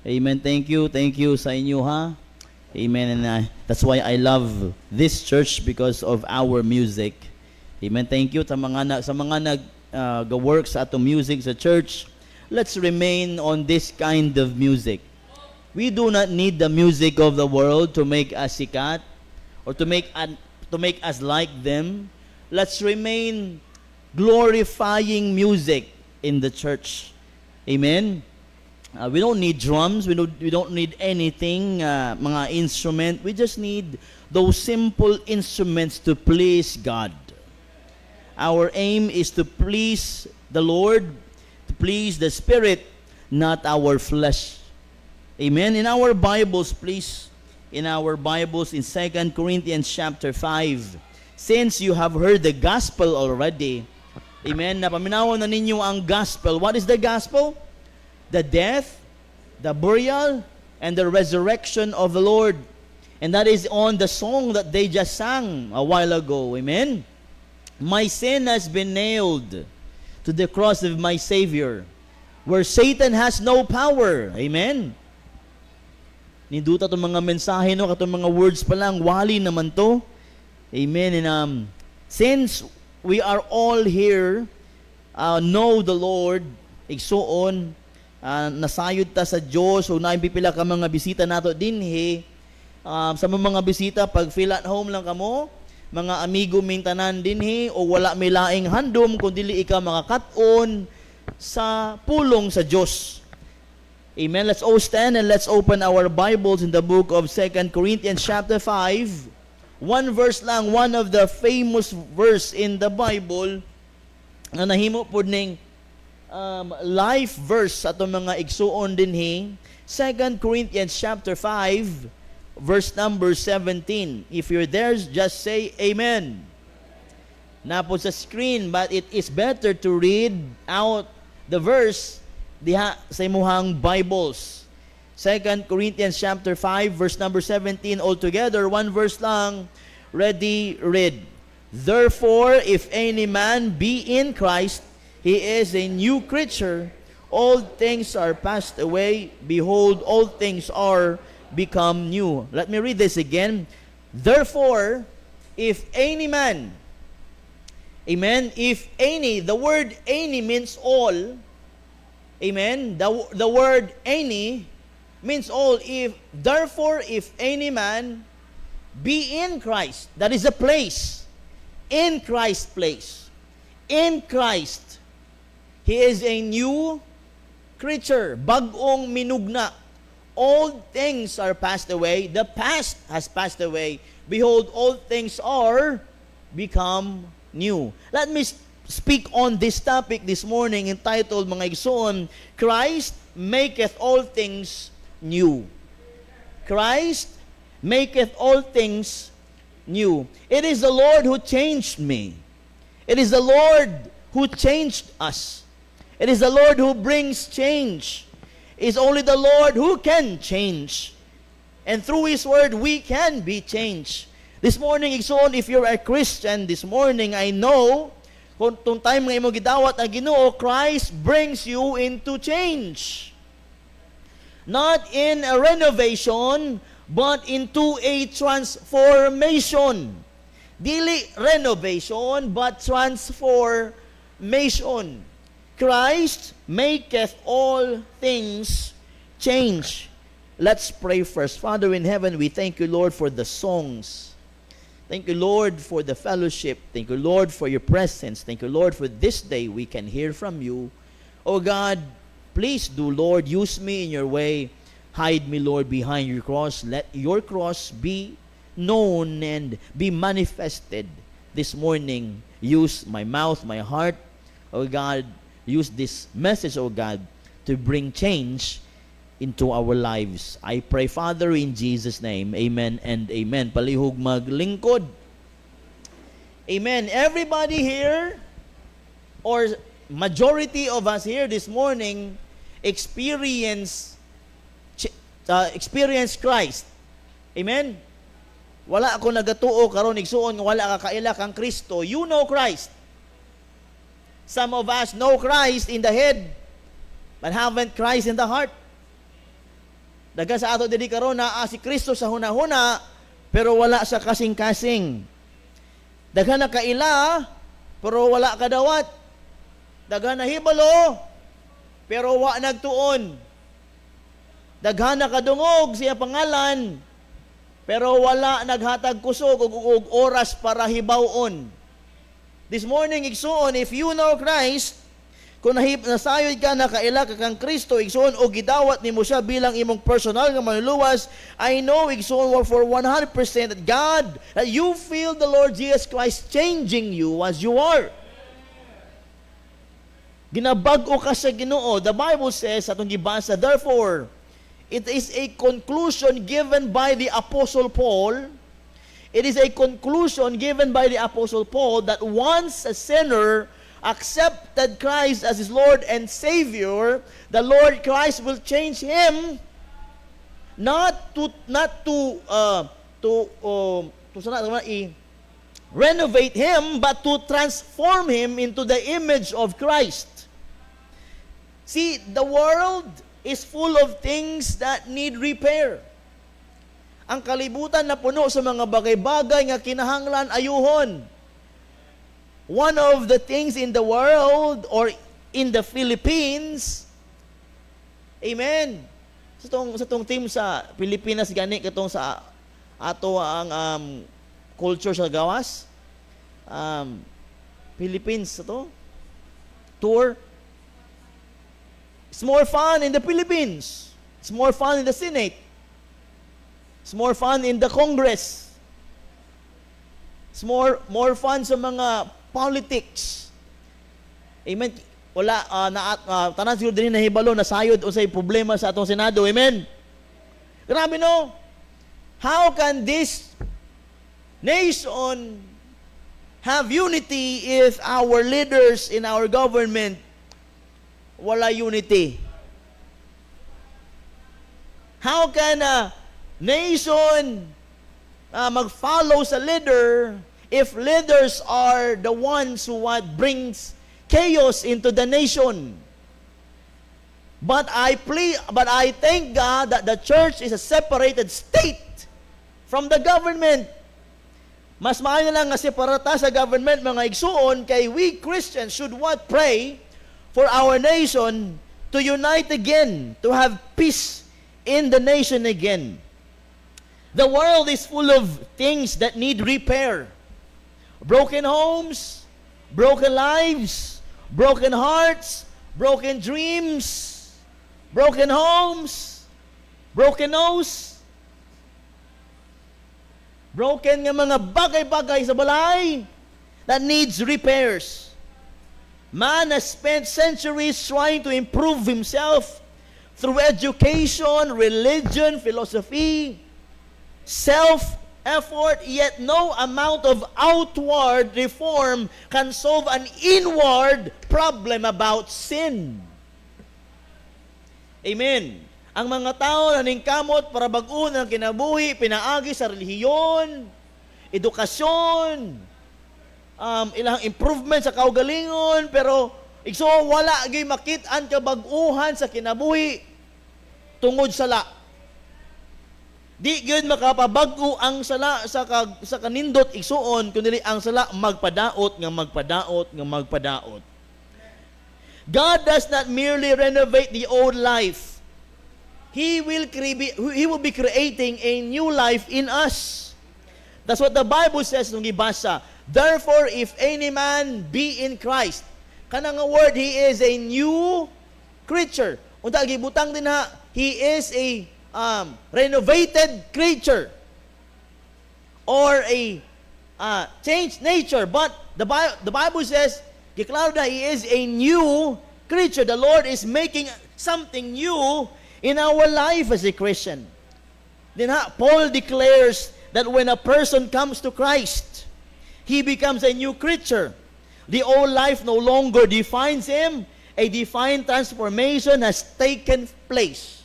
Amen. Thank you sa inyo ha. Amen. And that's why I love this church because of our music. Amen. Thank you sa mga nag work sa atong music sa church. Let's remain on this kind of music. We do not need the music of the world to make us sikat or to make us like them. Let's remain glorifying music in the church. Amen. We don't need drums. We don't need anything, mga instrument. We just need those simple instruments to please God. Our aim is to please the Lord, to please the Spirit, not our flesh. Amen. In our Bibles, please, in our Bibles in 2 Corinthians chapter 5, since you have heard the gospel already, amen, napaminawan na ninyo ang gospel. What is the gospel? The death, the burial, and the resurrection of the Lord. And that is on the song that they just sang a while ago. Amen? My sin has been nailed to the cross of my Savior, where Satan has no power. Amen? Ninduta itong mga mensahe, no? Itong mga words pa lang, wali naman to. Amen? And since we are all here, know the Lord, igsuon, nasayod ta sa Diyos, o naipipila ka mga bisita nato dinhi, sa mga bisita, pag feel at home lang kamo, mga amigo ming tanan dinhi, o wala may laing handom, kung dili ikaw makakaton sa pulong sa Diyos. Amen. Let's all stand and let's open our Bibles in the book of 2 Corinthians chapter 5. One verse lang, one of the famous verse in the Bible, na nahimo po ning life verse sa itong mga igsuon dinhi, 2 Corinthians chapter 5, verse number 17. If you're there, just say Amen. Na po sa screen, but it is better to read out the verse diha sa imuhang Bibles. 2 Corinthians chapter 5, verse number 17, altogether, one verse lang. Ready, read. Therefore, if any man be in Christ, he is a new creature. All things are passed away. Behold, all things are become new. Let me read this again. Therefore, if any man, amen, if any, the word any means all. Amen. The word any means all. Therefore, if any man be in Christ, that is a place. In Christ's place. In Christ. He is a new creature, bagong minugna. All things are passed away. The past has passed away. Behold, all things are become new. Let me speak on this topic this morning entitled, mga igsoon, Christ maketh all things new. Christ maketh all things new. It is the Lord who changed me. It is the Lord who changed us. It is the Lord who brings change. It is only the Lord who can change. And through His Word, we can be changed. This morning, igsoon, if you're a Christian, this morning, I know, kung itong time nga imo gidawat ang Ginoo, Christ brings you into change. Not in a renovation, but into a transformation. Dili renovation, but transformation. Christ maketh all things change. Let's pray first. Father in heaven, we thank you, Lord, for the songs. Thank you, Lord, for the fellowship. Thank you, Lord, for your presence. Thank you, Lord, for this day we can hear from you. Oh God, please do, Lord, use me in your way. Hide me, Lord, behind your cross. Let your cross be known and be manifested this morning. Use my mouth, my heart. Oh God, use this message, oh God, to bring change into our lives. I pray, Father, in Jesus' name. Amen and amen. Palihog maglingkod. Amen. Everybody here, or majority of us here this morning, experience Christ. Amen. Wala ako nagatuo karon igsuon nga wala ka kaila kang Kristo. You know Christ. Some of us know Christ in the head, but haven't Christ in the heart. Daga sa ato dili karon naa si Kristo sa hunahuna pero wala sa kasing-kasing. Daghan na kaila pero wala kadawat. Daghan na hibalo pero wa nagtuon. Daghan na kadungog siya pangalan pero wala naghatag kusog og oras para hibawon. This morning igsuon, if you know Christ, kung nasayod ka na kaila ka kang Kristo, igsuon o gidawat nimo siya bilang imong personal nga manluluwas, I know igsuon for 100% that God, that you feel the Lord Jesus Christ changing you as you are. Ginabag-o ka sa Ginoo. The Bible says, atong gibasa, therefore, it is a conclusion given by the Apostle Paul. It is a conclusion given by the Apostle Paul that once a sinner accepted Christ as his Lord and Savior, the Lord Christ will change him not to renovate him, but to transform him into the image of Christ. See, the world is full of things that need repair. Ang kalibutan na puno sa mga bagay-bagay nga kinahanglan ayuhon. One of the things in the world or in the Philippines, amen, sa tong team sa Pilipinas gani katong sa ato ang culture sa gawas, Philippines to tour. It's more fun in the Philippines. It's more fun in the Senate. It's more fun in the Congress. It's more fun sa mga politics. Amen. Wala tanan siguro din nahibalo na sayod unsay problema sa atong Senado. Amen. Grabe no. How can this nation have unity if our leaders in our government wala unity? How can nation mag-follow sa leader if leaders are the ones who brings chaos into the nation? But I thank God that the church is a separated state from the government. Mas maayo na lang nga separata sa government mga igsuon kay we Christians should pray for our nation to unite again, to have peace in the nation again. The world is full of things that need repair. Broken homes, broken lives, broken hearts, broken dreams, broken homes, broken nose, broken nga mga bagay-bagay sa balay that needs repairs. Man has spent centuries trying to improve himself through education, religion, philosophy, self-effort, yet no amount of outward reform can solve an inward problem about sin. Amen. Ang mga tao na ningkamot para bag-on ang kinabuhi, pinaagi sa relihiyon, edukasyon, ilang improvement sa kaugalingon, pero igso wala gyud makit-an ka bag-uhan sa kinabuhi tungod sala. Di gyud makapabag-o ang sala sa kanindot igsuon kundi ang sala magpadaot. God does not merely renovate the old life. He will be creating a new life in us. That's what the Bible says nung gibasa. Therefore, if any man be in Christ, kanang nga word, he is a new creature. Unta gibutang din ha, he is a renovated creature or a changed nature. But the Bible says, giklaro na he is a new creature. The Lord is making something new in our life as a Christian. Then Paul declares that when a person comes to Christ, he becomes a new creature. The old life no longer defines him. A divine transformation has taken place.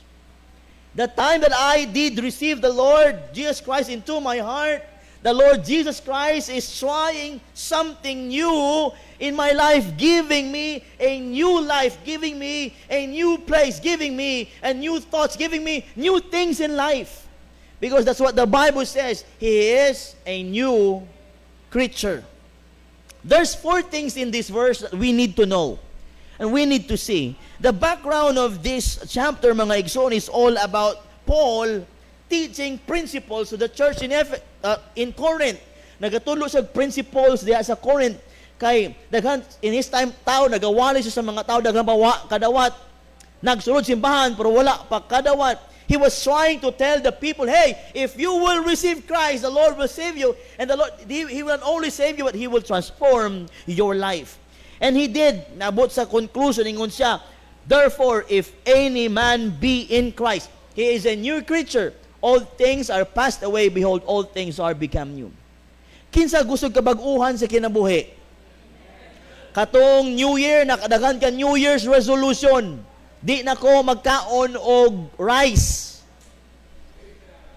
The time that I did receive the Lord Jesus Christ into my heart, the Lord Jesus Christ is trying something new in my life, giving me a new life, giving me a new place, giving me a new thoughts, giving me new things in life. Because that's what the Bible says. He is a new creature. There's 4 things in this verse that we need to know and we need to see. The background of this chapter, mga igsoon, is all about Paul teaching principles to the church in Corinth. Nagatulo siya principles diya sa Corinth. Kay daghan in his time tao nagawali siya sa mga tao daghang bawa kadawat. Nagsulod simbahan pero wala pa kadawat. He was trying to tell the people, hey, if you will receive Christ, the Lord will save you. And the Lord, He will not only save you, but He will transform your life. And He did. Nabot sa conclusion, ingon siya, therefore, if any man be in Christ, he is a new creature. All things are passed away. Behold, all things are become new. Kinsa gusto kabag-uhan sa kinabuhi? Katong New Year, nakadagan ka New Year's resolution. Di na ko magkaon og rice.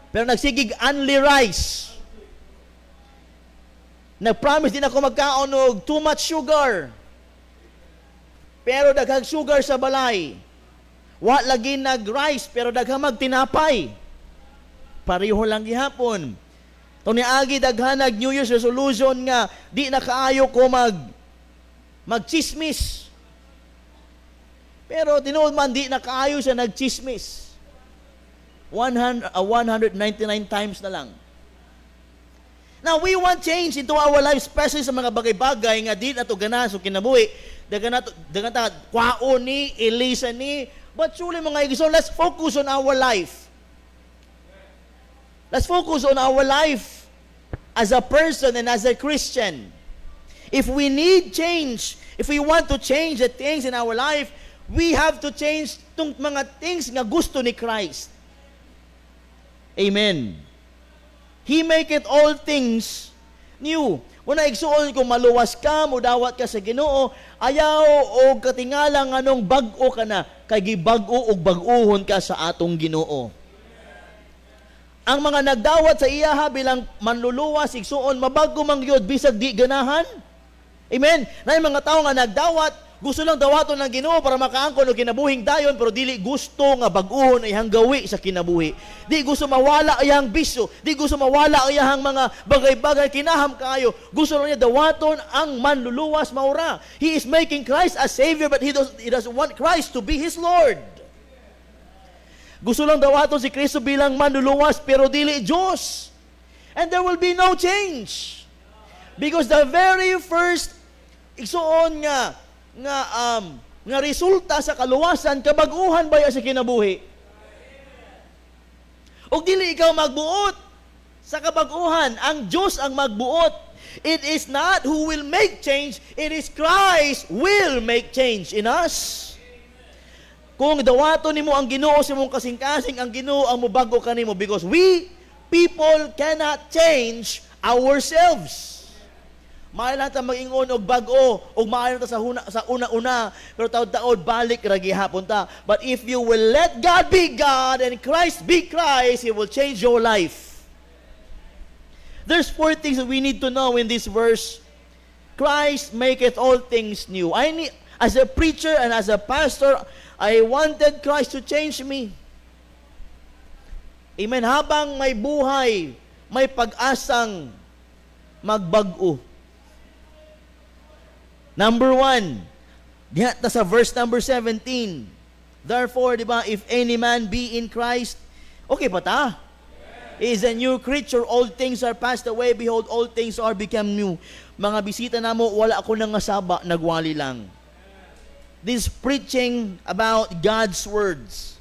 Pero nagsigig only rice. Nag-promise di na ko magkaon og too much sugar. Pero daghang sugar sa balay. Wa lagi nag-rice pero daghang magtinapay. Pareho lang gihapon. Tong niagi daghan nag New Year's resolution nga di na kaayo ko magchismis. Pero tinuod man di na kaayo siya nagchismis. 199 times na lang. Now, we want change into our life, especially sa mga bagay-bagay nga di na to ganahan so kinabuhi. Dagan ta kwaon ni, Elisa ni. But truly mga igsoon, let's focus on our life. Let's focus on our life as a person and as a Christian. If we need change, if we want to change the things in our life, we have to change itong mga things nga gusto ni Christ. Amen. He make it all things new. Una igsuon kung maluwas ka, mudawat ka sa Ginoo, ayaw o katingala nganong bag-o ka na, kay gibag-o o bag-ohon ka sa atong Ginoo. Ang mga nagdawat sa iyaha bilang manluluwas, igsuon, mabago mang yun, bisag di ganahan. Amen? Na yung mga tao nga nagdawat, gusto lang dawaton ng Ginoo para makaangkon o kinabuhing dayon, pero dili gusto nga bag-uhon ay hanggawi sa kinabuhi. Di gusto mawala ay hang bisyo. Di gusto mawala ay hang mga bagay-bagay kinaham kaayo. Gusto lang niya dawaton ang manluluwas maura. He is making Christ a Savior, but he doesn't want Christ to be His Lord. Gusto lang dawaton si Kristo bilang manluluwas, pero dili Diyos. And there will be no change. Because the very first igsuon nga resulta sa kaluwasan kabag-uhan ba sa kinabuhi? Og dili ikaw magbuot sa kabag-uhan, ang Diyos ang magbuot. It is not who will make change, it is Christ will make change in us. Kung dawaton nimo ang Ginoo sa imong kasing-kasing, ang Ginoo ang mobago kanimo, because we people cannot change ourselves. Maayo lang ta mag-ingon og bag-o, og maayo ta sa una-una, pero taod-taod balik ra gihapon ta. But if you will let God be God and Christ be Christ, He will change your life. There's 4 things that we need to know in this verse. Christ maketh all things new. As a preacher and as a pastor, I wanted Christ to change me. Amen. Habang may buhay, may pag-asang magbag-o. Number 1, diha ta sa verse number 17. Therefore, di ba, if any man be in Christ, okay pa ta? He is a new creature, all things are passed away, behold, all things are become new. Mga bisita namo, wala ako nang ngasaba, nagwali lang. This preaching about God's words.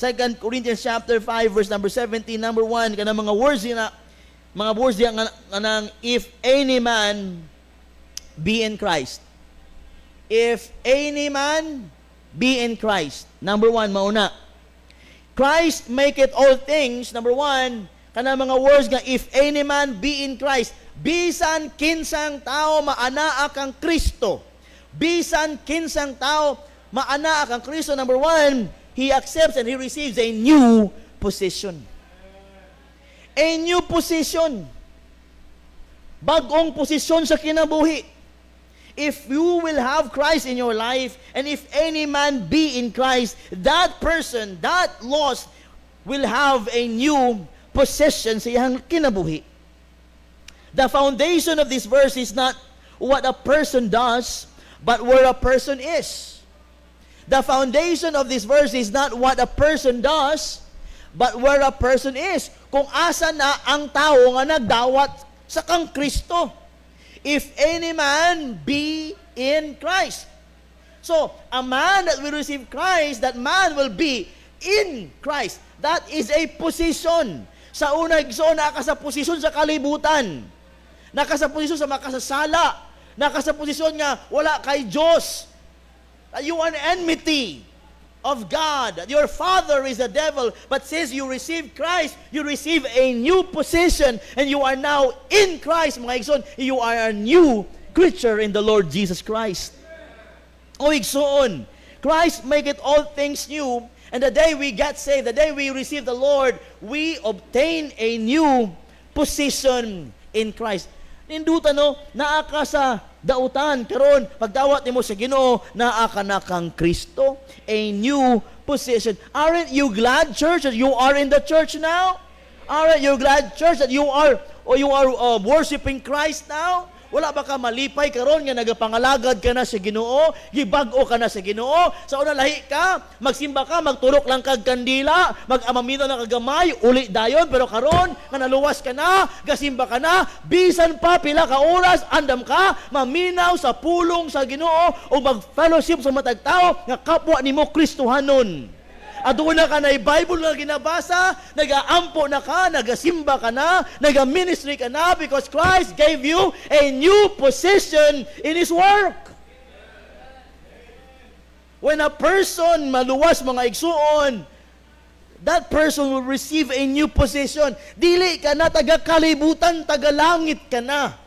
2 Corinthians chapter 5, verse number 17, number 1, kanang mga words diya nga if any man be in Christ. If any man be in Christ. Number 1, mauna. Christ maketh all things. Number 1, kanang mga words nga, if any man be in Christ. Bisan kinsang tao maanaa kang Kristo. Bisan kinsang tao maanaa kang Kristo. Number 1, he accepts and he receives a new position. a new position. Bagong posisyon sa kinabuhi. If you will have Christ in your life, and if any man be in Christ, that person, that lost, will have a new possession sa iyang kinabuhi. The foundation of this verse is not what a person does, but where a person is. The foundation of this verse is not what a person does, but where a person is. Kung asa na ang tao nga nagdawat sa kang Kristo. If any man be in Christ. So, a man that will receive Christ, that man will be in Christ. That is a position. Sa unang igsoon, naka sa posisyon sa kalibutan. Naka sa posisyon sa makasasala. Naka sa posisyon nga wala kay Diyos. You are an enmity of God. Your father is the devil. But since you receive Christ, you receive a new position, and you are now in Christ, mga igsoon. You are a new creature in the Lord Jesus Christ. O igsoon, Christ make it all things new. And the day we get saved, the day we receive the Lord, we obtain a new position in Christ. Ninduta no, naa ka sa dautan, karon pagdawat nimo sa Ginoo, naa ka na kang Kristo, a new position. Aren't you glad, church, that you are in the church now? Aren't you glad, church, that you are worshiping Christ now? Wala ba ka malipay karon nga nagapangalagad ka na sa Ginoo, gibag-o ka na sa Ginoo, sa una lahi ka, magsimba ka, magturok lang kag kandila, mag-amamino na kagamay, uli dayon, pero karon nga naluwas ka na, gasimba ka na, bisan pa pila ka oras, andam ka, maminaw sa pulong sa Ginoo o mag-fellowship sa matag tao nga kapwa nimo Kristohanon. Aduna ka na Bible nga ginabasa, nagaampo na ka, nagasimba ka na, naga-ministry ka na, because Christ gave you a new position in His work. When a person maluwas, mga igsuon, that person will receive a new position. Dili ka na taga-kalibutan, taga-langit ka na.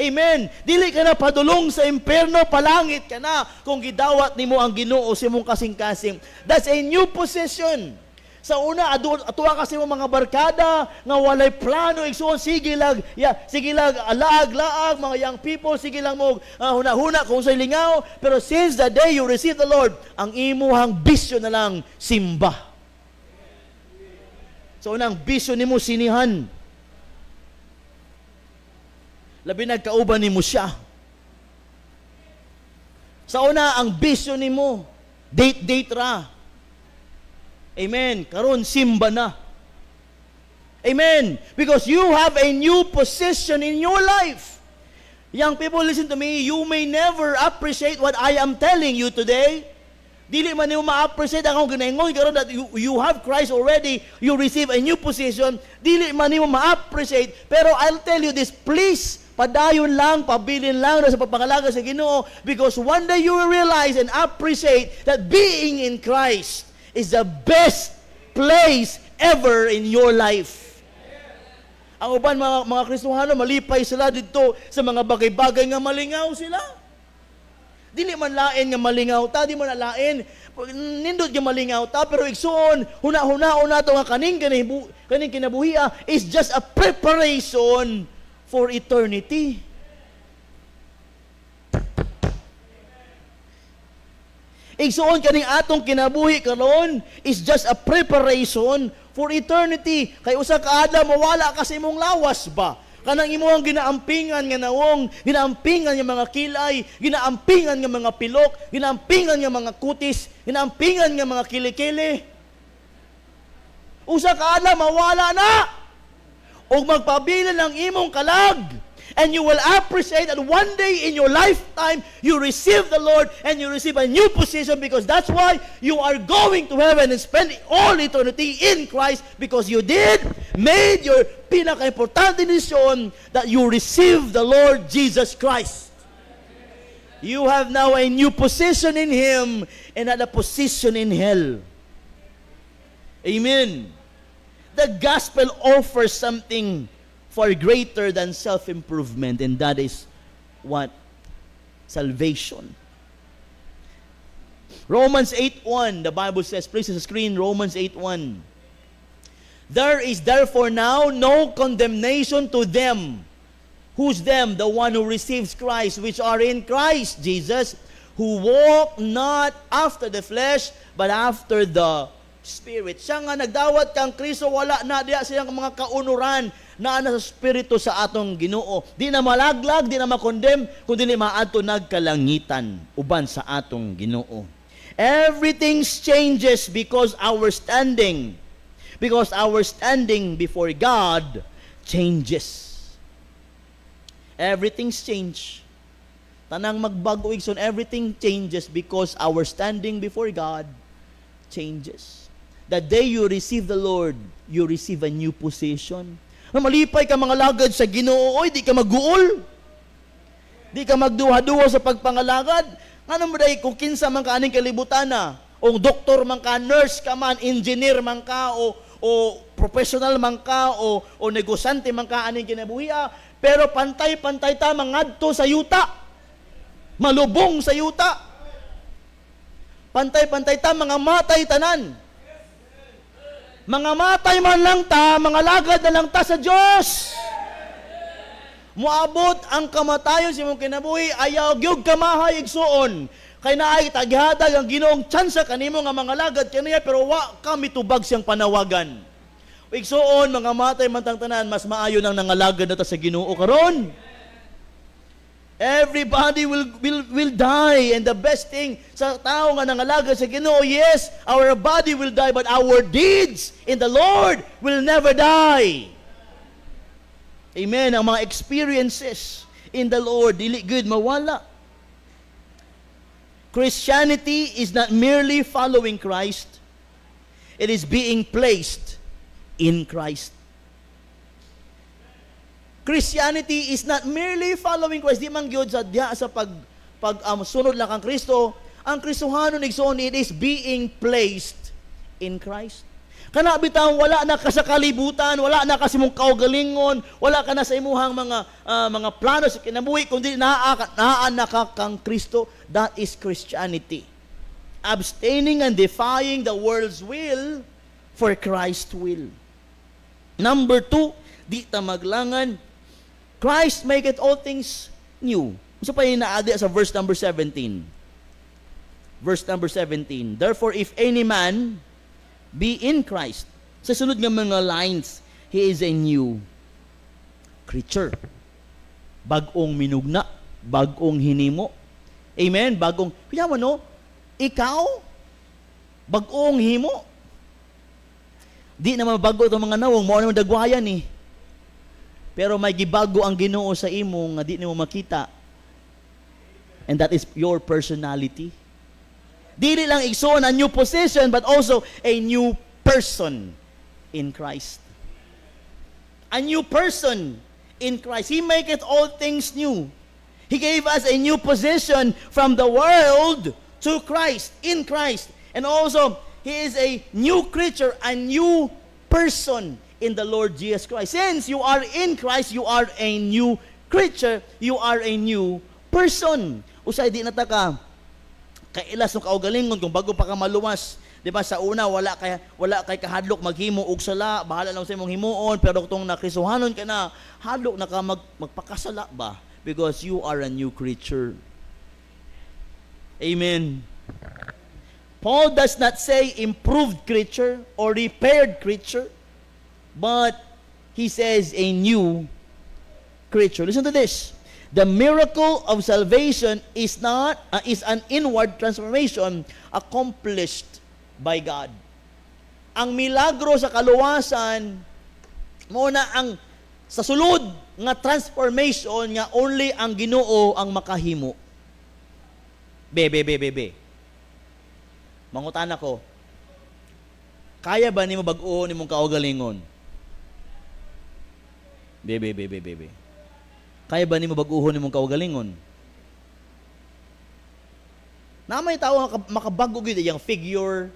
Amen. Dili ka na padulong sa impyerno, palangit ka na kung gidawat nimo ang Ginoo sa imong kasing-kasing. That's a new position. Sa una, atuwa kasi mo mga barkada nga walay plano, igsuon, sige lag alaag-laag, mga young people, sige lang mo huna-huna kung sa'y lingaw. Pero since the day you receive the Lord, ang imuhang bisyo na lang simba. So unang bisyo nimo sinihan. Labi nagkauban nimo siya. Sa una, ang bisyo nimo, date ra. Amen. Karon simba na. Amen. Because you have a new position in your life. Young people, listen to me. You may never appreciate what I am telling you today. Dili man nimo ma-appreciate ang akong ginaingon karon that you have Christ already, you receive a new position. Dili man nimo ma-appreciate, pero I'll tell you this, please, padayon lang, pabilin lang sa pagpangalaga sa Ginoo, because one day you will realize and appreciate that being in Christ is the best place ever in your life. Ang uban mga Kristohano, malipay sila dito sa mga bagay-bagay nga malingaw sila. Dili man lain nga malingaw ta, di man lain nindot nga malingaw ta, pero igsoon huna-hunaon nato nga kaning kinabuhi is just a preparation for eternity. Igsuon kaning atong kinabuhi karon is just a preparation for eternity. Kay usa ka adlaw mawala ka sa imong lawas ba? Kanang imong ginaampingan nga nawong, ginaampingan nga mga kilay, ginaampingan nga mga pilok, ginaampingan nga mga kutis, ginaampingan nga mga kilikili. Usa ka adlaw mawala na. O magpabilin ang imong kalag, and you will appreciate that one day in your lifetime you receive the Lord and you receive a new position, because that's why you are going to heaven and spend all eternity in Christ, because you made your pinaka-importante decision that you receive the Lord Jesus Christ. You have now a new position in Him and not a position in hell. Amen. The gospel offers something far greater than self-improvement, and that is what? Salvation. Romans 8:1, the Bible says, please on the screen, Romans 8:1. There is therefore now no condemnation to them. Who's them? The one who receives Christ, which are in Christ Jesus, who walk not after the flesh, but after the Spirit. Siya nga nagdawat kang Kristo, wala na diya siyang mga kaunuran na sa Espiritu sa atong Ginoo. Di na malaglag, di na makondem, kundi maadto nagkalangitan uban sa atong Ginoo. Everything changes because our standing before God changes. Everything's change. Tanang magbago igsoon, everything changes because our standing before God changes. The day you receive the Lord, you receive a new position. Malipay ka mga lagad sa Ginoo, oy, di ka maguol. Di ka magduha-duha sa pagpangalagad. Ano mo dahi, kung kinsa man ka aning kalibutan na, o doktor man ka, nurse ka man, engineer man ka, o professional man ka, o negosyante man ka aning kinabuhi, pero pantay-pantay ta mangadto sa yuta. Malubong sa yuta. Pantay-pantay ta mga matay tanan. Mga matay man lang ta, mga lagad na lang ta sa Diyos. Muabot ang kamatayon sa imong kinabuhi, ayaw gyud kamahay igsuon. Kay naay taghadag ang Ginoong tsansa kanimo nga mga lagad kaniya, pero wa ka mitubag siyang panawagan. Igsuon mga matay man tang tanan, mas maayo nang nangalagad na ta sa Ginoo karon. Everybody will die, and the best thing sa tao nga nangalaga sa Ginoo, yes, our body will die, but our deeds in the Lord will never die. Amen. Ang mga experiences in the Lord, dili good mawala. Christianity is not merely following Christ, it is being placed in Christ. Christianity is not merely following Christ. Di man gyud sa diha sa sunod lang kang Kristo. Ang Kristohanon igsoon, it is being placed in Christ. Kana bitaw wala na ka sa kalibutan, wala na ka sa imong kaugalingon, wala ka na sa imuhang mga plano sa kinabuhi, kundi naa na ka kang Kristo. That is Christianity. Abstaining and defying the world's will for Christ's will. Number 2, di ta maglangan, Christ maketh all things new. Isa pa yung naadi sa verse number 17. Verse number 17. Therefore, if any man be in Christ, sa sunod ng mga lines, he is a new creature. Bagong minugna, bagong hinimo. Amen? Bagong, kaya mo no, ikaw, bagong himo. Di naman bago itong mga nawong, mo naman dagwayan eh. Pero may gibago ang Ginoo sa imo nga di nimo makita. And that is your personality. Dili lang igsoon a new position, but also a new person in Christ. A new person in Christ. He maketh all things new. He gave us a new position from the world to Christ, in Christ. And also, He is a new creature, a new person in the Lord Jesus Christ. Since you are in Christ, you are a new creature, you are a new person. Usay di nataka kailas ng kaugalingon kung bago pa ka maluwas. Di ba sa una wala kay kahadlok maghimo og sala, bahala lang sa imong himuon, pero kung nakrisuhanon ka na, hadlok na ka magpakasala ba? Because you are a new creature. Amen. Paul does not say improved creature or repaired creature, but he says a new creature. Listen to this. The miracle of salvation is an inward transformation accomplished by God. Ang milagro sa kaluwasan muna ang sa sulod nga transformation nga only ang Ginoo ang makahimo. Be. Mangutan ako, kaya ba nimo bag-o nimong kaugalingon? Be. Kaya ba nimo bag-o nimong kaugalingon? Namay tao makabago gyud yang figure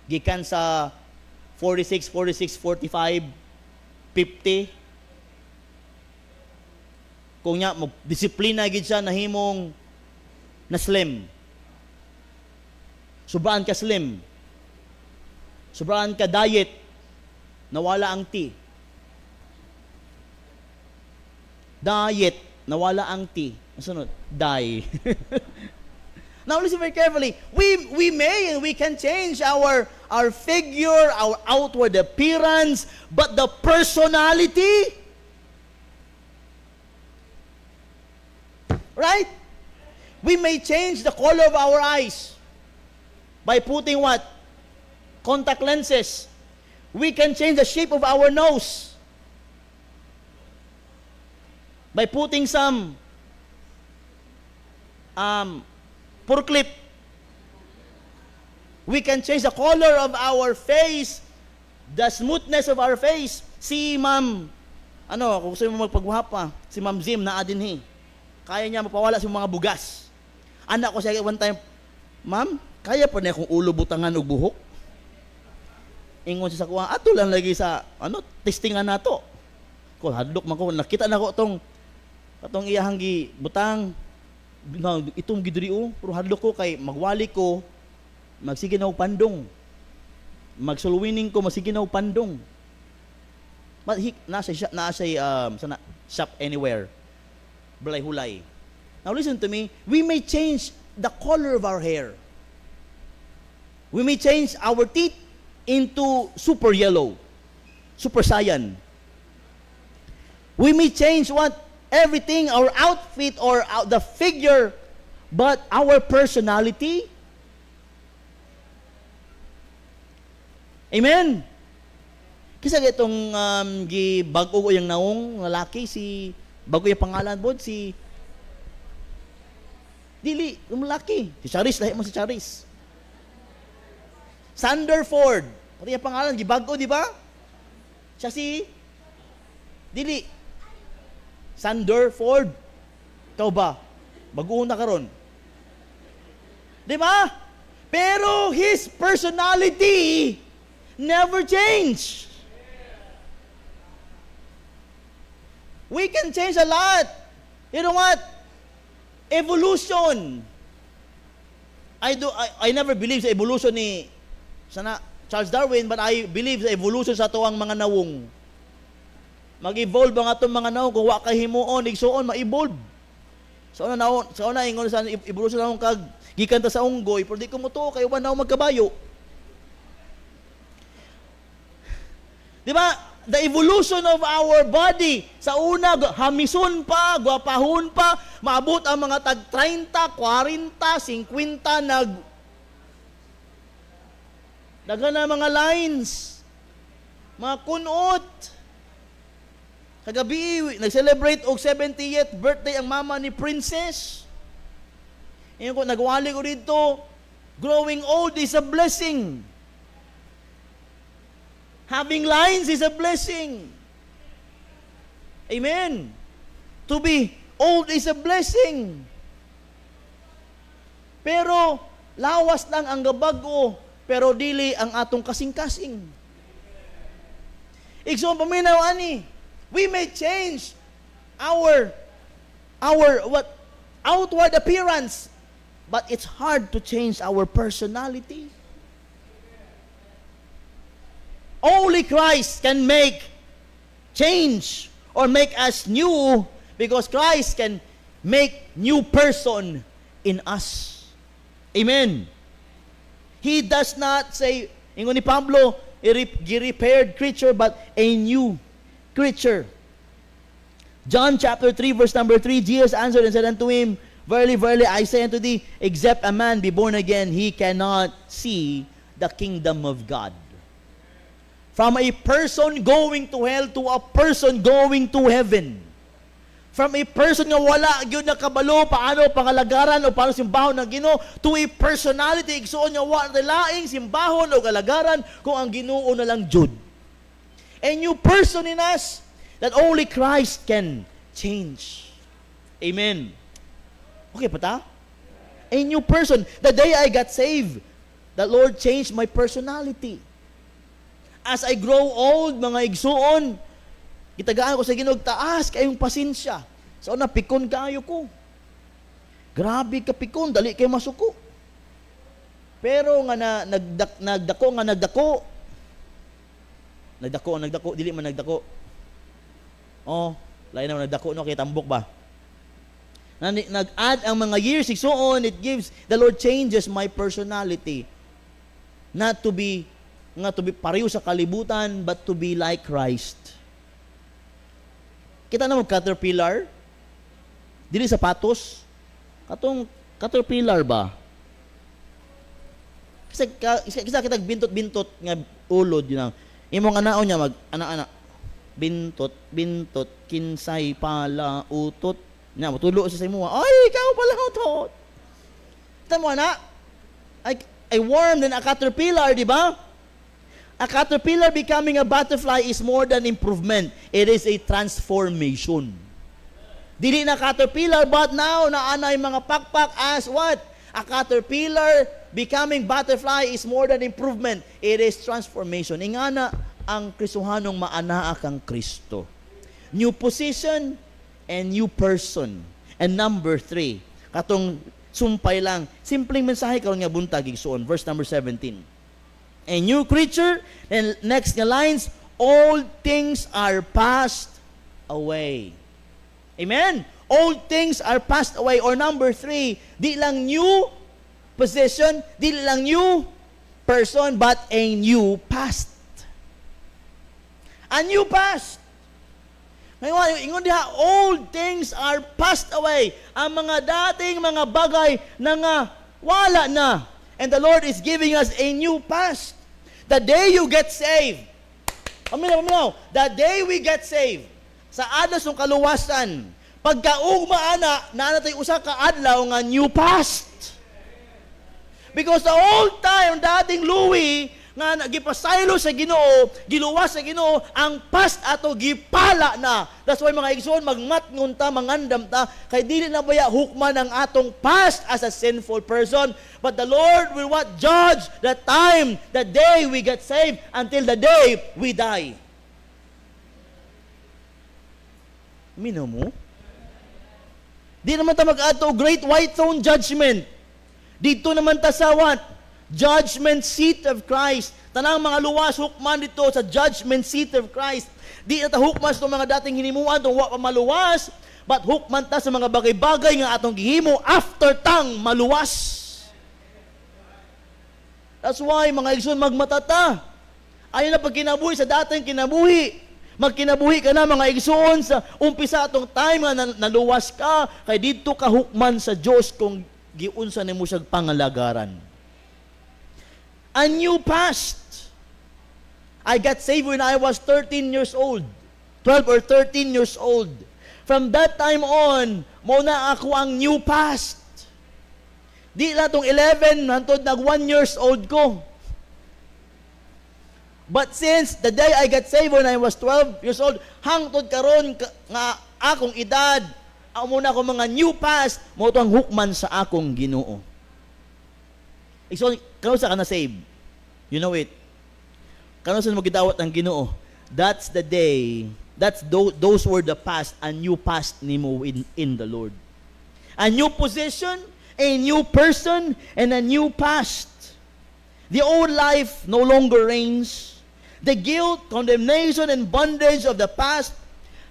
gikan sa 46, 45, 50. Kung nya disiplina gid siya nahimong na slim. Sobraan ka slim. Sobraan ka diet. nawala ang T. Diet, nawala ang T. Ang sunod, die. Now listen very carefully. We may and we can change our figure, our outward appearance, but the personality, right? We may change the color of our eyes by putting what? Contact lenses. We can change the shape of our nose by putting some pur clip. We can change the color of our face, the smoothness of our face. Si Ma'am, kung gusto mo magpagwapa, si Ma'am Zim na adinhi. Kaya niya mapawala sa mga bugas. Anak ko siya one time, Ma'am, kaya pa niya kung ulo butangan og buhok? Ingon siya sa kuha, ato lang lagi sa, testingan na to. Kung hadlok man ko, nakita na ko atong iyahang butang, itong gidriyo, pero hadlok ko kay magwali ko, magsige na pandong. Magsulwining ko, magsige na pandong. But nasa shop anywhere. Balay-hulay. Now listen to me, we may change the color of our hair. We may change our teeth into super yellow, super cyan. We may change everything, our outfit or the figure, but our personality. Amen. Kisa itong bago ko yung naong lalaki, si bago yung pangalan po, si dili, yung lalaki. Si Charis, lahi mo si Charis. Sanderford. Pati yung pangalan, bago, di ba? Siya si dili. Sanderford. Ikaw ba? Baguon na karon. Di ba? Pero his personality never changed. We can change a lot. You know what? Evolution. I never believe sa evolution ni Charles Darwin, but I believe sa evolution sa tuwang mga nawong. Mag-evolve ang atong mga nawong kung wa kay himuon, igsuon ma-evolve. So na ingon sa evolution nawong kag gikan ta sa unggoy, pero di ko mo to kay uban nawong magkabayo. Di ba? The evolution of our body. Sa una, hamison pa, gwapahon pa, maabot ang mga tag 30, 40, 50, dagan na mga lines, mga kunot. Kagabi, nag-celebrate og 70th birthday ang mama ni Princess. Ngayon ko, nagwali ko dito, growing old is a blessing. Having lines is a blessing. Amen. To be old is a blessing. Pero, lawas lang ang gabago, pero dili ang atong kasing-kasing. Igsoon paminaw ani, we may change our outward appearance, but it's hard to change our personality. Only Christ can make change or make us new, because Christ can make new person in us. Amen. He does not say, ingon ni Pablo, a repaired creature, but a new creature. John chapter 3 verse number 3, Jesus answered and said unto him, Verily, verily, I say unto thee, except a man be born again, he cannot see the kingdom of God. From a person going to hell to a person going to heaven. From a person nga wala gyud nakabalo paano pangalagaran o paano simbahon ng Ginoo, to a personality igsuon nga wala laing simbahon o kalagaran kung ang Ginoo na lang jud. A new person in us that only Christ can change. Amen. Okay pa ta? A new person. The day I got saved, the Lord changed my personality. As I grow old, mga igsuon, gitagaan ko sa Ginoo, taas kayong pasensya. So napikon kayo ko. Grabe ka pikon, dali kay masuko. Pero nga nagdako, nagdako, dili man nagdako. Oh, lain naman nagdako no kay tambok ba? Nag-add ang mga years, so on, the Lord changes my personality. Not to be pareho sa kalibutan, but to be like Christ. Kita na mo caterpillar, dili sapatos, katong caterpillar ba? Kasi kita bintot-bintot nga ulod yun ang imong anaon niya ana bintot kinsay pala utot nya motulo sa imo ay ikaw pala utot tamo na a worm than a caterpillar, di ba? A caterpillar becoming a butterfly is more than improvement, it is a transformation. Dili na caterpillar, but now naanay mga pakpak as what? A caterpillar becoming butterfly is more than improvement. It is transformation. Ingana ang Kristohanong maanaa kang Kristo. New position and new person. And number 3, katong sumpay lang, simpleng mensahe karon nga buntag igsoon, verse number 17. A new creature, and next nga lines, all things are passed away. Amen? All things are passed away. Or number 3, di lang new position, di lang new person, but a new past. A new past. Ngayon, ingon diha, all things are passed away. Ang mga dating mga bagay na nga wala na. And the Lord is giving us a new past. The day you get saved, paminaw, the day we get saved, sa adlaw ng kaluwasan, pagkaugma na natay usa ka adlaw nga new past. Because the old time, dating Louis, nga gipasaylo sa Ginoo, giluwas sa Ginoo, ang past ato gipala na. That's why mga igsoon, magmatngon ta, mangandam ta, kay dili na baya hukman ang atong past as a sinful person. But the Lord will what? Judge the time, the day we get saved, until the day we die. Minaw mo? Di naman ta mag-ato great white throne judgment. Dito naman ta sa what? Judgment seat of Christ. Tanang mga luwas hukman dito sa judgment seat of Christ. Di na ta hukman sa mga dating hinimuan tong wa pa maluwas, but hukman ta sa mga bagay-bagay nga atong gihimo after tang maluwas. That's why mga igsoon magmatata. Ayon na pag kinabuhi sa dating kinabuhi. Magkinabuhi ka na mga igsoon sa umpisa atong time nga naluwas ka, kay didto ka hukman sa Dios kung giunsa nimo siya pangalagaran. A new past. I got saved when I was 13 years old. 12 or 13 years old. From that time on, mo na ako ang new past. Di lang tong 11, hantod nag 1 years old ko. But since the day I got saved when I was 12 years old, hangtod karon nga akong edad, amo na ako mga new past, mo to ang hukman sa akong Ginoo. So, kano sa ka na save? You know it. Kano sa mo gidawat ang Ginoo? That's the day, those were the past, a new past nimo in the Lord. A new position, a new person, and a new past. The old life no longer reigns. The guilt, condemnation, and bondage of the past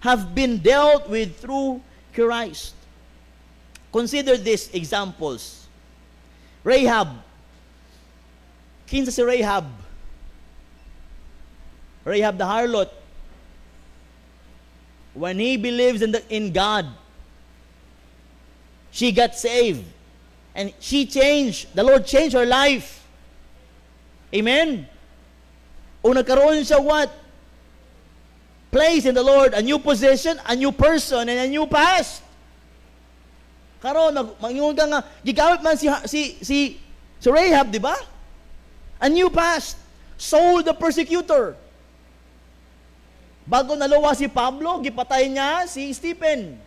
have been dealt with through Christ. Consider these examples. Rahab. Kinsa si Rahab? Rahab the harlot. When he believes in God, she got saved. And she changed. The Lord changed her life. Amen? O nagkaroon siya what? Place in the Lord, a new position, a new person, and a new past. Karon mangingon ka nga, gigamit man si Rahab, di ba? A new past. Saul the persecutor. Bago naluwa si Pablo, gipatay niya si Stephen.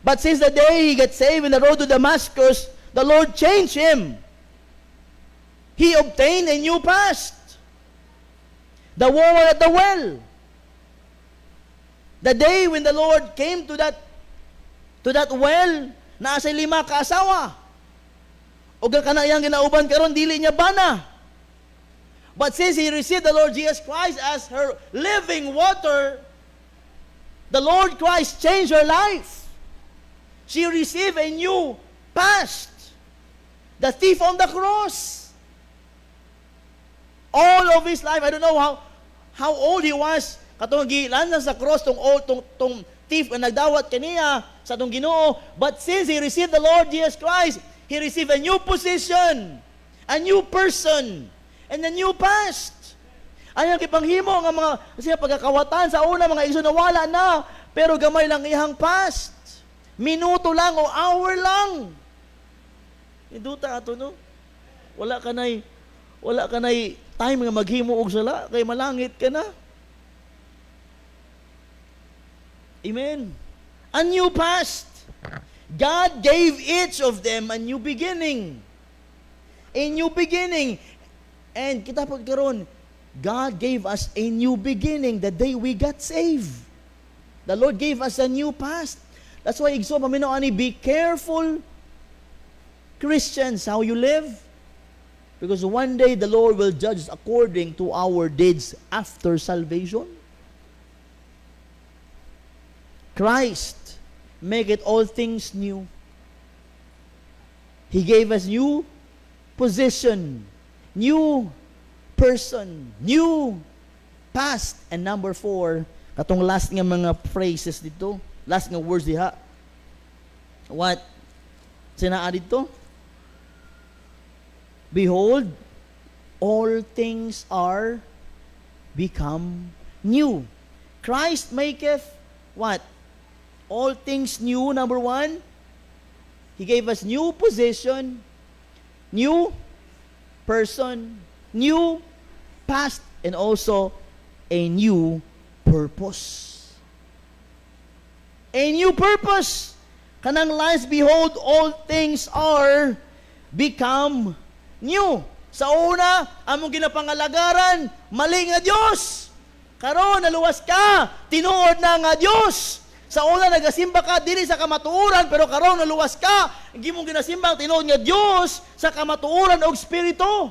But since the day he got saved in the road to Damascus, the Lord changed him. He obtained a new past. The woman at the well. The day when the Lord came to that well, nasa 5 kaasawa. O kanang iyang ginauban karon dili niya bana. But since he received the Lord Jesus Christ as her living water, the Lord Christ changed her life. She received a new past. The thief on the cross. All of his life, I don't know how old he was. Katong gilandan sa cross tong thief na nagdawat kaniya sa tong Ginoo. But since he received the Lord Jesus Christ, he received a new position, a new person, and a new past. Ayang kipanghimo nga mga siya pagkakawatan sa una mga igsoon na wala na, pero gamay lang ihang past. Minuto lang o hour lang. Induta ato no. Wala ka nay time nga maghimo og sala kay malangit ka na. Amen. A new past. God gave each of them a new beginning. A new beginning. And kita pagkaroon, God gave us a new beginning the day we got saved. The Lord gave us a new past. That's why igso paminaw ani, be careful, Christians, how you live. Because one day the Lord will judge us according to our deeds after salvation. Christ make it all things new. He gave us new position, new person, new past. And number 4, katong last nga mga phrases dito, last nga words diha. What? Sinaa dito? Behold, all things are become new. Christ maketh what? All things new. Number 1, He gave us new position, new person, new past, and also a new purpose. A new purpose. Kanang lines, behold, all things are become new. Sa una, among ginapangalagaran, mali nga Diyos. Karon naluwas ka, tinuod na nga Diyos. Sa una, nagasimba ka dili sa kamatuoran, pero karon naluwas ka, hindi mong ginasimba, tinuod nga Diyos sa kamatuoran o Espiritu.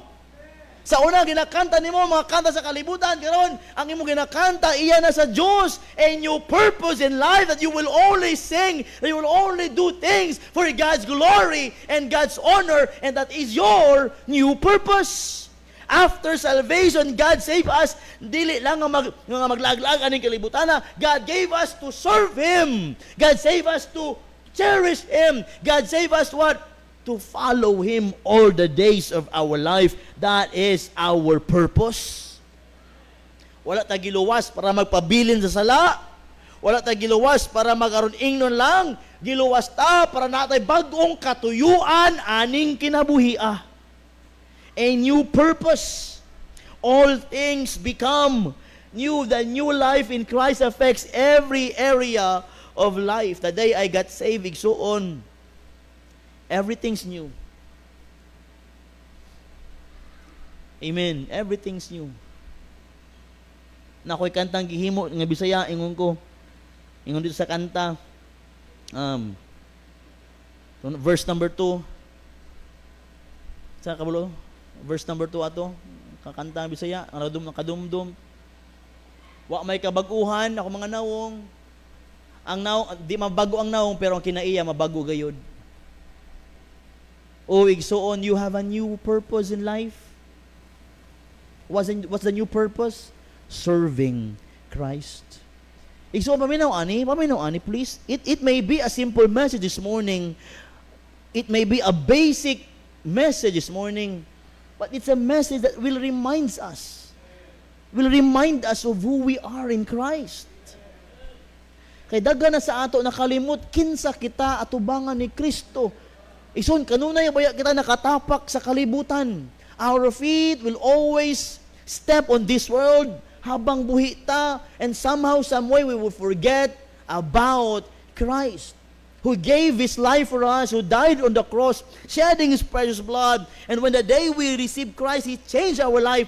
Sa una, ginakanta nimo mga kanta sa kalibutan, karon ang imong ginakanta, iya na sa Diyos, a new purpose in life that you will only sing, that you will only do things for God's glory and God's honor, and that is your new purpose. After salvation, God saved us, dili lang nga maglaglag aning kalibutan na. God gave us to serve Him. God saved us to cherish Him. God saved us what? To follow Him all the days of our life. That is our purpose. Wala ta giluwas para magpabilin sa sala. Wala ta giluwas para magaron ingnon lang. Giluwas ta para natay bag-ong katuyuan aning kinabuhia. A new purpose. All things become new. The new life in Christ affects every area of life. The day I got saved, so on. Everything's new. Amen. Everything's new. Na ako'y kantang gihimo nga Bisaya, ingon ko. Ingon dito sa kanta. Verse number 2. Sa kabulo? Verse number 2 ato. Kakanta ang Bisaya. Ang kadumdum. Wa may kabaguhan, ako mga nawong. Ang nawong, di mabago ang nawong, pero ang kinaiya, mabago gayod. O igsoon, you have a new purpose in life. What's the new purpose? Serving Christ. Igsoon, paminaw ani, please. It may be a simple message this morning. It may be a basic message this morning. But it's a message that will remind us of who we are in Christ. Kay daghan na sa ato nakalimot kinsa kita atubangan ni Kristo. Ison, kanunay baya kita nakatapak sa kalibutan. Our feet will always step on this world habang buhi ta, and somehow, some way, we will forget about Christ, who gave His life for us, who died on the cross, shedding His precious blood. And when the day we receive Christ, He changed our life.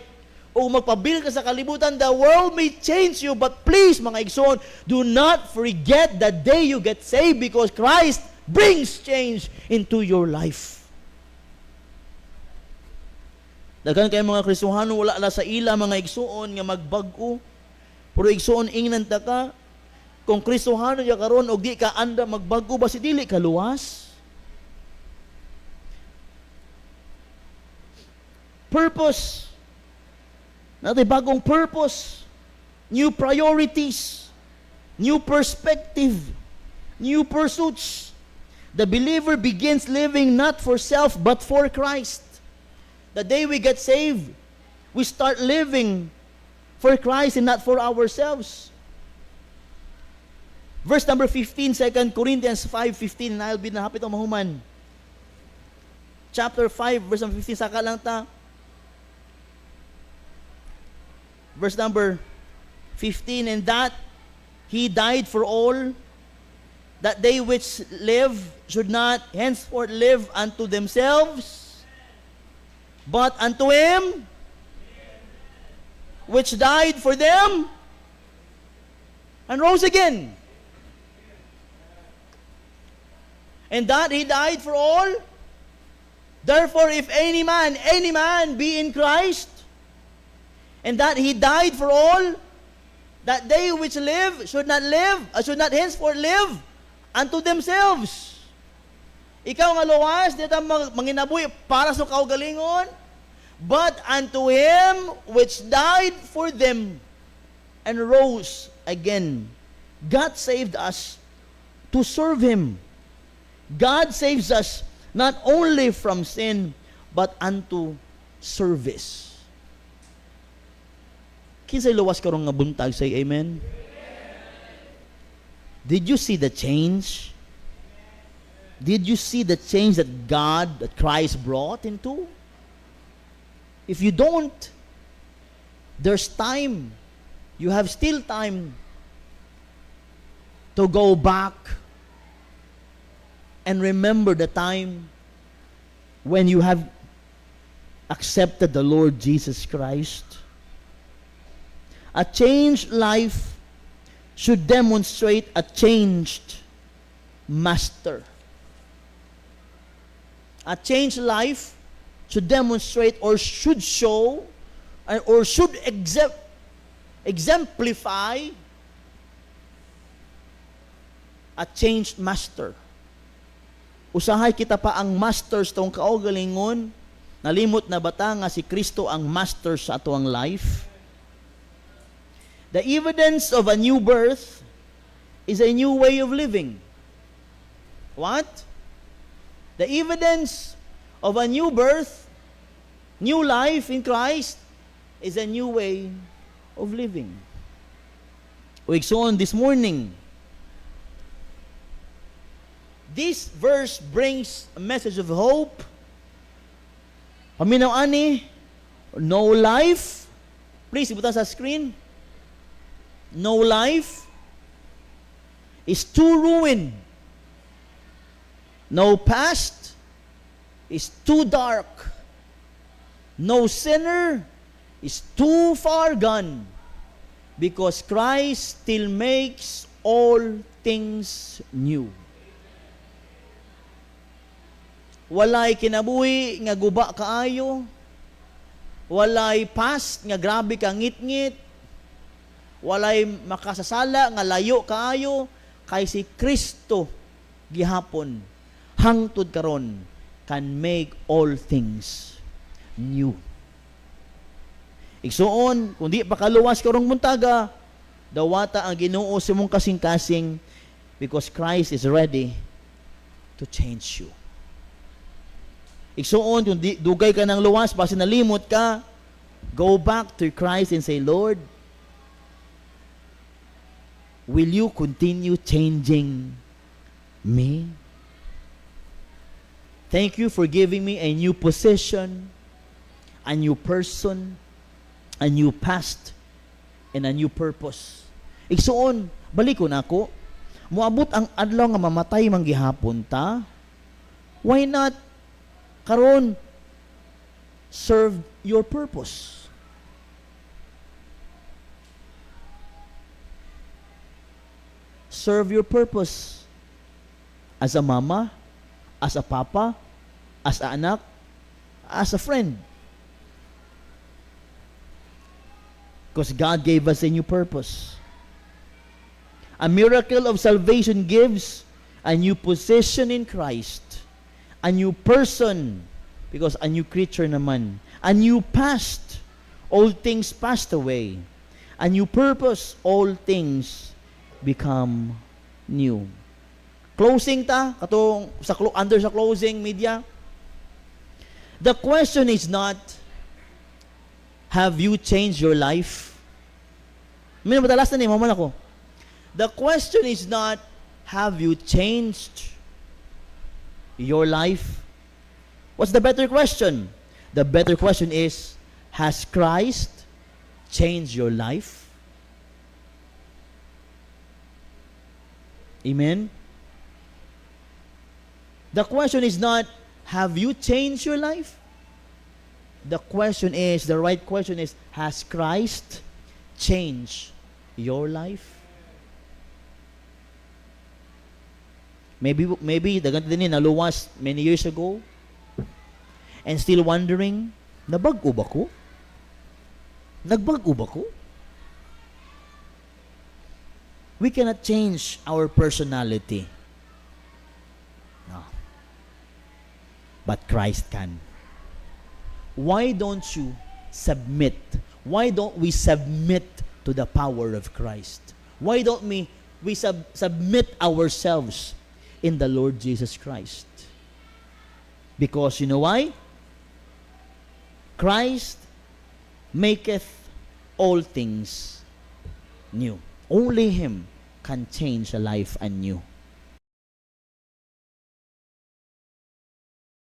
O magpabil ka sa kalibutan, the world may change you, but please, mga igsoon, do not forget the day you get saved, because Christ brings change into your life. Daghan kay mga Kristohano wala la sa ila mga igsuon nga magbag-o. Pero igsuon ingnan ta ka kung Kristohano ya karon og di ka anda magbag-o ba si dili ka luwas? Purpose. Natay bagong purpose. New priorities. New perspective. New pursuits. The believer begins living not for self but for Christ. The day we get saved, we start living for Christ and not for ourselves. Verse number 15, 2 Corinthians 5:15, na I'll be nahapit ang mahuman. Chapter 5, verse number 15, saka lang ta. Verse number 15, and that He died for all, that they which live should not henceforth live unto themselves, but unto Him which died for them and rose again. And that He died for all. Therefore, if any man be in Christ, and that He died for all, that they which live should not should not henceforth live unto themselves. Ikaw nga luwas, dito manginabuhi para sa kaugalingon, but unto Him which died for them and rose again. God saved us to serve Him. God saves us not only from sin, but unto service. Kinsay luwas karong nga buntag, say amen? Did you see the change? Did you see the change that that Christ brought into? If you don't, there's time. You have still time to go back and remember the time when you have accepted the Lord Jesus Christ. A changed life should demonstrate a changed master. A changed life should demonstrate or should show or should exemplify a changed master. Usahay kita pa ang masters tong kaugalingon, nalimot na bata nga si Kristo ang master sa atoang life. The evidence of a new birth is a new way of living. What? The evidence of a new birth, new life in Christ, is a new way of living. So on this morning, this verse brings a message of hope. Paminaw ani, no life. Please, ibutan sa screen. No life is too ruined. No past is too dark. No sinner is too far gone, because Christ still makes all things new. Walay kinabuhi nga guba kaayo, walay past nga grabe ka ngit-ngit, walay makasasala nga layo kaayo, kay si Kristo gihapon hangtod karon can make all things new. Igsuon, kung di pa kaluwas karong muntaga, dawata ang Ginoo sa mong kasing-kasing, because Christ is ready to change you. Igsuon, kung dugay ka ng luwas, basta nalimot ka, go back to Christ and say, Lord, will you continue changing me? Thank you for giving me a new position, a new person, a new past, and a new purpose. Igsuon, baliko na ako. Muabot ang adlaw nga mamatay man gihapon ta. Why not karon serve your purpose? Serve your purpose as a mama, as a papa, as a anak, as a friend. Because God gave us a new purpose. A miracle of salvation gives a new position in Christ. A new person, because a new creature naman. A new past, old things passed away. A new purpose, all things become new. Closing ta, katong under sa closing media. The question is not, have you changed your life? May madalas na ni maman ako. The question is not, have you changed your life? What's the better question? The better question is, has Christ changed your life? Amen? The question is not, have you changed your life? The right question is, has Christ changed your life? Maybe dagan din naluwas many years ago and still wondering, nabag-o ba ko? Nagbag-o ba ko? We cannot change our personality. No. But Christ can. Why don't you submit? Why don't we submit to the power of Christ? Why don't we submit ourselves in the Lord Jesus Christ? Because you know why? Christ maketh all things new. Only Him can change a life anew.